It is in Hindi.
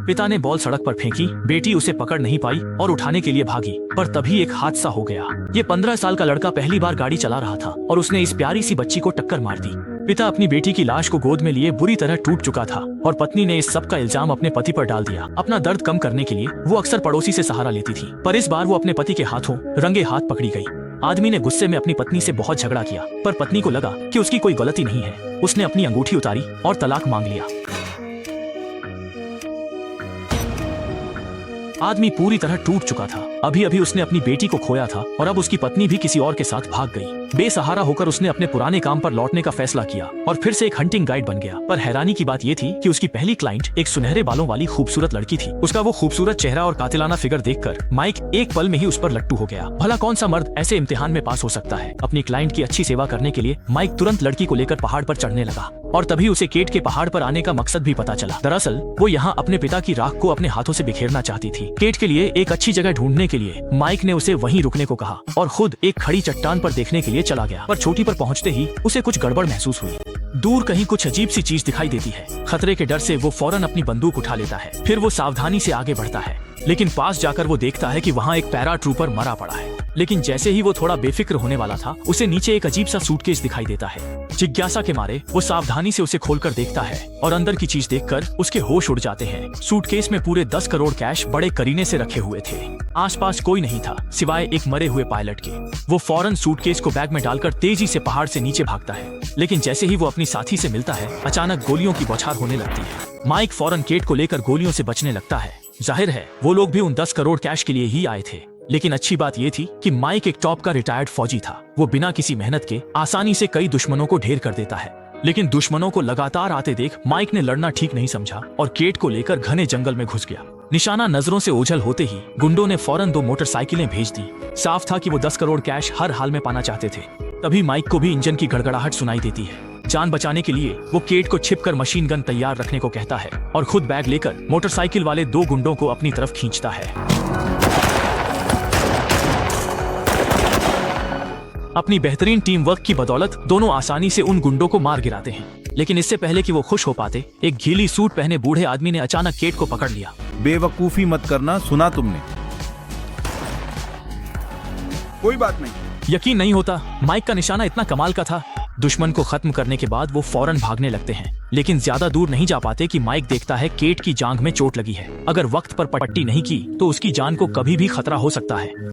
पिता ने बॉल सड़क पर फेंकी, बेटी उसे पकड़ नहीं पाई और उठाने के लिए भागी, पर तभी एक हादसा हो गया। ये 15 साल का लड़का पहली बार गाड़ी चला रहा था और उसने इस प्यारी सी बच्ची को टक्कर मार दी। पिता अपनी बेटी की लाश को गोद में लिए बुरी तरह टूट चुका था और पत्नी ने इस सब का इल्जाम अपने पति पर डाल दिया। अपना दर्द कम करने के लिए वो अक्सर पड़ोसी से सहारा लेती थी, पर इस बार वो अपने पति के हाथों रंगे हाथ पकड़ी गई। आदमी ने गुस्से में अपनी पत्नी से बहुत झगड़ा किया, पर पत्नी को लगा कि उसकी कोई गलती नहीं है। उसने अपनी अंगूठी उतारी और तलाक मांग लिया। आदमी पूरी तरह टूट चुका था। अभी अभी उसने अपनी बेटी को खोया था और अब उसकी पत्नी भी किसी और के साथ भाग गई। बेसहारा होकर उसने अपने पुराने काम पर लौटने का फैसला किया और फिर से एक हंटिंग गाइड बन गया। पर हैरानी की बात ये थी कि उसकी पहली क्लाइंट एक सुनहरे बालों वाली खूबसूरत लड़की थी। उसका वो खूबसूरत चेहरा और कातिलाना फिगर देखकर माइक एक पल में ही उस पर लट्टू हो गया। भला कौन सा मर्द ऐसे इम्तिहान में पास हो सकता है। अपनी क्लाइंट की अच्छी सेवा करने के लिए माइक तुरंत लड़की को लेकर पहाड़ पर चढ़ने लगा और तभी उसे केट के पहाड़ पर आने का मकसद भी पता चला। दरअसल वो यहाँ अपने पिता की राख को अपने हाथों से बिखेरना चाहती थी। केट के लिए एक अच्छी जगह ढूंढने के लिए माइक ने उसे वहीं रुकने को कहा और खुद एक खड़ी चट्टान पर देखने के लिए चला गया। पर चोटी पर पहुंचते ही उसे कुछ गड़बड़ महसूस हुई। दूर कहीं कुछ अजीब सी चीज दिखाई देती है। खतरे के डर से वो फौरन अपनी बंदूक उठा लेता है। फिर वो सावधानी से आगे बढ़ता है, लेकिन पास जाकर वो देखता है कि वहाँ एक पैरा ट्रूपर मरा पड़ा है। लेकिन जैसे ही वो थोड़ा बेफिक्र होने वाला था, उसे नीचे एक अजीब सा सूटकेस दिखाई देता है। जिज्ञासा के मारे वो सावधानी से उसे खोलकर देखता है और अंदर की चीज देखकर उसके होश उड़ जाते हैं। सूटकेस में पूरे 10 करोड़ कैश बड़े करीने से रखे हुए थे। आसपास कोई नहीं था सिवाय एक मरे हुए पायलट के। वो फौरन सूटकेस को बैग में डालकर तेजी से पहाड़ से नीचे भागता है, लेकिन जैसे ही वो अपनी साथी से मिलता है, अचानक गोलियों की बौछार होने लगती है। माइक फौरन केट को लेकर गोलियों से बचने लगता है। जाहिर है वो लोग भी उन 10 करोड़ कैश के लिए ही आए थे। लेकिन अच्छी बात ये थी कि माइक एक टॉप का रिटायर्ड फौजी था। वो बिना किसी मेहनत के आसानी से कई दुश्मनों को ढेर कर देता है। लेकिन दुश्मनों को लगातार आते देख माइक ने लड़ना ठीक नहीं समझा और केट को लेकर घने जंगल में घुस गया। निशाना नजरों से ओझल होते ही गुंडों ने फौरन 2 मोटरसाइकिलें भेज दी। साफ था कि वो 10 करोड़ कैश हर हाल में पाना चाहते थे। तभी माइक को भी इंजन की गड़गड़ाहट सुनाई देती है। जान बचाने के लिए वो केट को छिपकर मशीन गन तैयार रखने को कहता है और खुद बैग लेकर मोटरसाइकिल वाले 2 गुंडों को अपनी तरफ खींचता है। अपनी बेहतरीन टीम वर्क की बदौलत दोनों आसानी से उन गुंडों को मार गिराते हैं। लेकिन इससे पहले कि वो खुश हो पाते, एक गीली सूट पहने बूढ़े आदमी ने अचानक केट को पकड़ लिया। बेवकूफी मत करना, सुना तुमने। कोई बात नहीं। यकीन नहीं होता, माइक का निशाना इतना कमाल का था। दुश्मन को खत्म करने के बाद वो फौरन भागने लगते हैं, लेकिन ज्यादा दूर नहीं जा पाते कि माइक देखता है केट की जांघ में चोट लगी है। अगर वक्त पर पट्टी नहीं की तो उसकी जान को कभी भी खतरा हो सकता है।